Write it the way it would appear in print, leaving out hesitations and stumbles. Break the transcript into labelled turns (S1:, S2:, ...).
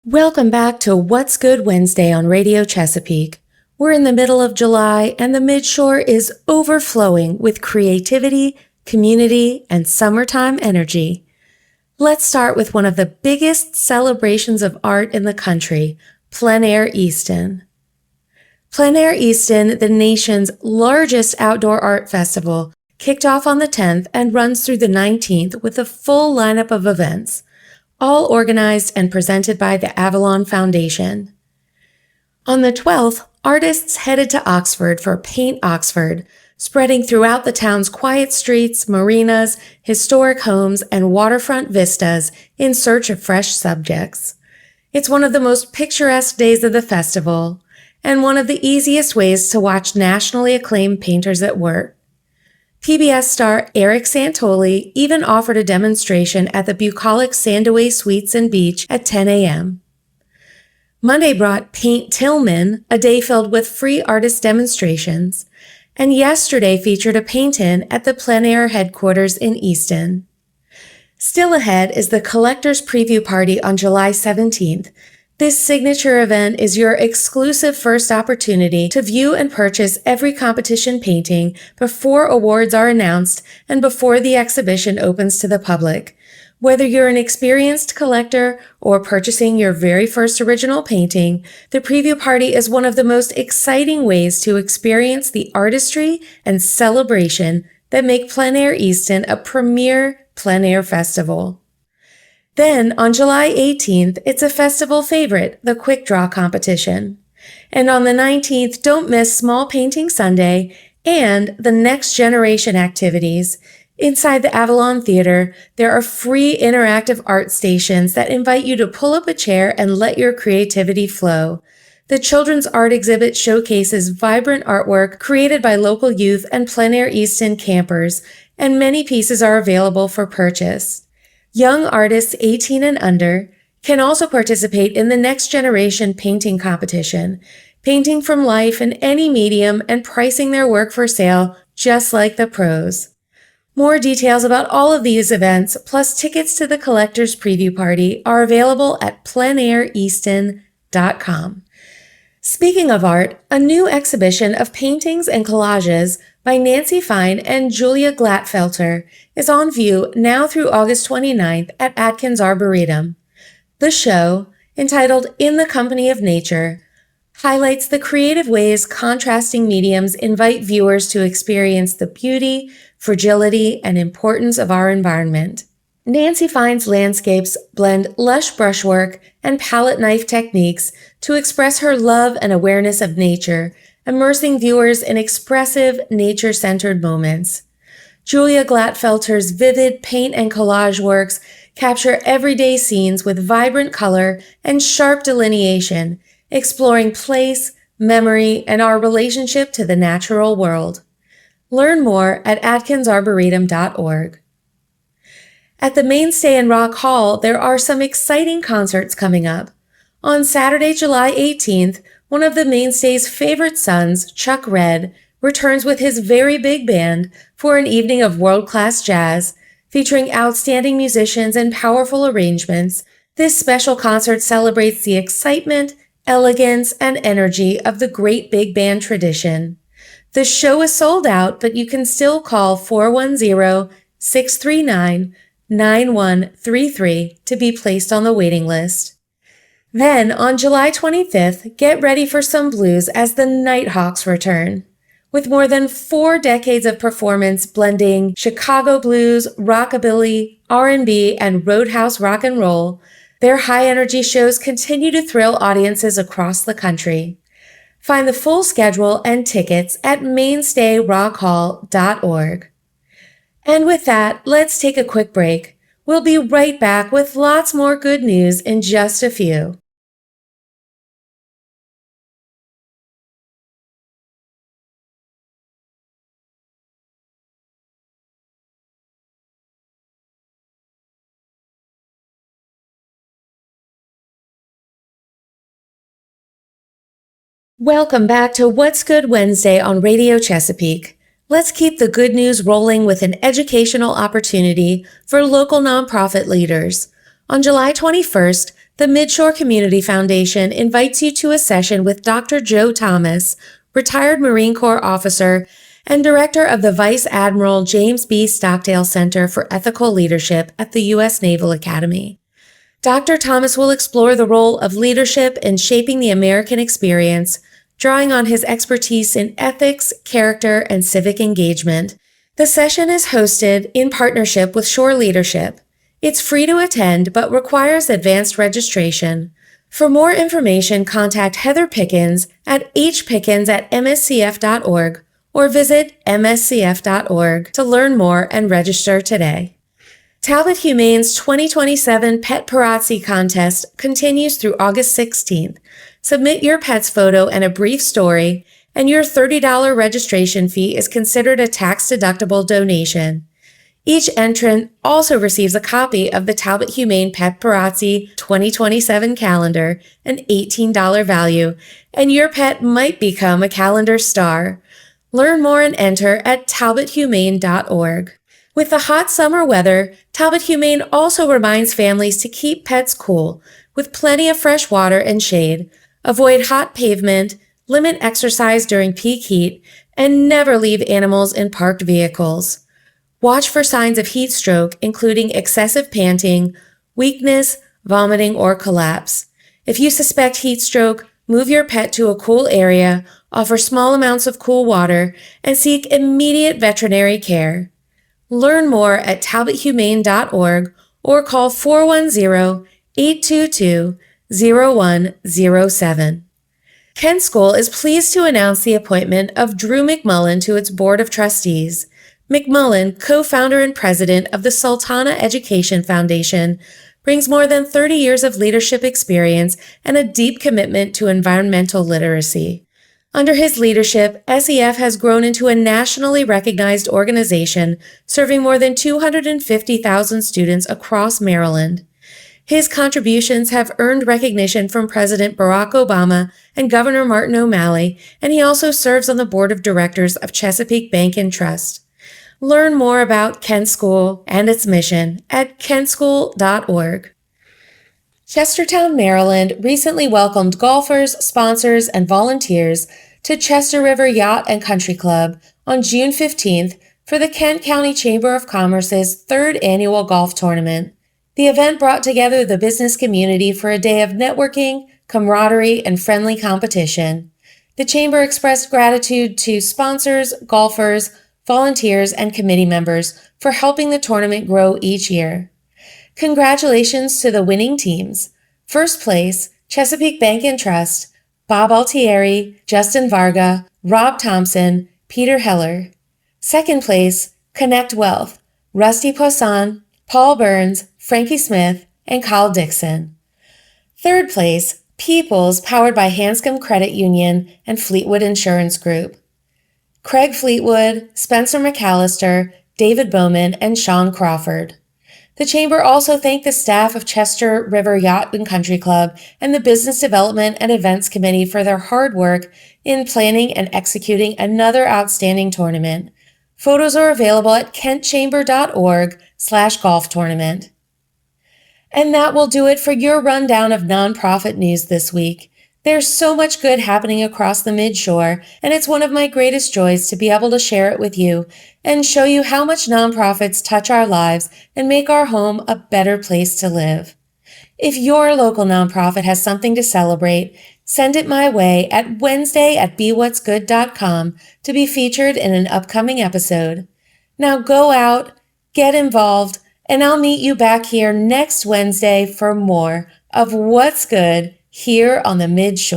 S1: Welcome back to What's Good Wednesday on Radio Chesapeake. We're in the middle of July and the Midshore is overflowing with creativity, community, and summertime energy. Let's start with one of the biggest celebrations of art in the country, Plein Air Easton. Plein Air Easton, the nation's largest outdoor art festival, kicked off on the 10th and runs through the 19th with a full lineup of events, all organized and presented by the Avalon Foundation. On the 12th, artists headed to Oxford for Paint Oxford, spreading throughout the town's quiet streets, marinas, historic homes, and waterfront vistas in search of fresh subjects. It's one of the most picturesque days of the festival, and one of the easiest ways to watch nationally acclaimed painters at work. PBS star Eric Santoli even offered a demonstration at the bucolic Sandaway Suites and Beach at 10 a.m. Monday brought Paint Tillman, a day filled with free artist demonstrations, and yesterday featured a paint-in at the Plein Air headquarters in Easton. Still ahead is the Collector's Preview Party on July 17th. This signature event is your exclusive first opportunity to view and purchase every competition painting before awards are announced and before the exhibition opens to the public. Whether you're an experienced collector or purchasing your very first original painting, the preview party is one of the most exciting ways to experience the artistry and celebration that make Plein Air Easton a premier plein air festival. Then, on July 18th, it's a festival favorite, the Quick Draw competition. And on the 19th, don't miss Small Painting Sunday and the Next Generation activities. Inside the Avalon Theater, there are free interactive art stations that invite you to pull up a chair and let your creativity flow. The children's art exhibit showcases vibrant artwork created by local youth and Plein Air Easton campers, and many pieces are available for purchase. Young artists 18 and under can also participate in the Next Generation painting competition, painting from life in any medium and pricing their work for sale just like the pros. More details about all of these events, plus tickets to the Collector's Preview Party, are available at pleinaireaston.com. Speaking of art, a new exhibition of paintings and collages by Nancy Fine and Julia Glatfelter is on view now through August 29th at Atkins Arboretum. The show, entitled In the Company of Nature, highlights the creative ways contrasting mediums invite viewers to experience the beauty, fragility, and importance of our environment. Nancy Fine's landscapes blend lush brushwork and palette knife techniques to express her love and awareness of nature, immersing viewers in expressive, nature-centered moments. Julia Glatfelter's vivid paint and collage works capture everyday scenes with vibrant color and sharp delineation, exploring place, memory, and our relationship to the natural world. Learn more at atkinsarboretum.org. At the Mainstay in Rock Hall, there are some exciting concerts coming up. On Saturday, July 18th, one of the Mainstay's favorite sons, Chuck Red, returns with his very big band for an evening of world-class jazz, featuring outstanding musicians and powerful arrangements. This special concert celebrates the excitement, elegance, and energy of the great big band tradition. The show is sold out, but you can still call 410-639-9133 to be placed on the waiting list. Then, on July 25th, get ready for some blues as the Nighthawks return. With more than 4 decades of performance blending Chicago blues, rockabilly, R&B, and roadhouse rock and roll, their high-energy shows continue to thrill audiences across the country. Find the full schedule and tickets at mainstayrockhall.org. And with that, let's take a quick break. We'll be right back with lots more good news in just a few. Welcome back to What's Good Wednesday on Radio Chesapeake. Let's keep the good news rolling with an educational opportunity for local nonprofit leaders. On July 21st, The Midshore Community Foundation invites you to a session with Dr. Joe Thomas, retired Marine Corps officer and director of the Vice Admiral James B. Stockdale Center for Ethical Leadership at the U.S. Naval Academy. Dr. Thomas will explore the role of leadership in shaping the American experience, drawing on his expertise in ethics, character, and civic engagement. The session is hosted in partnership with Shore Leadership. It's free to attend, but requires advanced registration. For more information, contact Heather Pickens at hpickens@mscf.org or visit mscf.org to learn more and register today. Talbot Humane's 2027 Pet Parazzi Contest continues through August 16th. Submit your pet's photo and a brief story, and your $30 registration fee is considered a tax-deductible donation. Each entrant also receives a copy of the Talbot Humane Pet Parazzi 2027 calendar, an $18 value, and your pet might become a calendar star. Learn more and enter at talbothumane.org. With the hot summer weather, Talbot Humane also reminds families to keep pets cool with plenty of fresh water and shade, avoid hot pavement, limit exercise during peak heat, and never leave animals in parked vehicles. Watch for signs of heat stroke, including excessive panting, weakness, vomiting, or collapse. If you suspect heat stroke, move your pet to a cool area, offer small amounts of cool water, and seek immediate veterinary care. Learn more at talbothumane.org or call 410-822-0107. Kent School is pleased to announce the appointment of Drew McMullen to its Board of Trustees. McMullen, co-founder and president of the Sultana Education Foundation, brings more than 30 years of leadership experience and a deep commitment to environmental literacy. Under his leadership, SEF has grown into a nationally recognized organization serving more than 250,000 students across Maryland. His contributions have earned recognition from President Barack Obama and Governor Martin O'Malley, and he also serves on the board of directors of Chesapeake Bank and Trust. Learn more about Kent School and its mission at kentschool.org. Chestertown, Maryland recently welcomed golfers, sponsors, and volunteers to Chester River Yacht and Country Club on June 15th for the Kent County Chamber of Commerce's third annual golf tournament. The event brought together the business community for a day of networking, camaraderie, and friendly competition. The Chamber expressed gratitude to sponsors, golfers, volunteers, and committee members for helping the tournament grow each year. Congratulations to the winning teams. First place, Chesapeake Bank and Trust, Bob Altieri, Justin Varga, Rob Thompson, Peter Heller. Second place, Connect Wealth, Rusty Poisson, Paul Burns, Frankie Smith, and Kyle Dixon. Third place, Peoples, powered by Hanscom Credit Union and Fleetwood Insurance Group. Craig Fleetwood, Spencer McAllister, David Bowman, and Sean Crawford. The Chamber also thanked the staff of Chester River Yacht and Country Club and the Business Development and Events Committee for their hard work in planning and executing another outstanding tournament. Photos are available at kentchamber.org/golf tournament. And that will do it for your rundown of nonprofit news this week. There's so much good happening across the Midshore, and it's one of my greatest joys to be able to share it with you and show you how much nonprofits touch our lives and make our home a better place to live. If your local nonprofit has something to celebrate, send it my way at Wednesday@BeWhat'sGood.com to be featured in an upcoming episode. Now go out, get involved, and I'll meet you back here next Wednesday for more of What's Good here on the Midshore.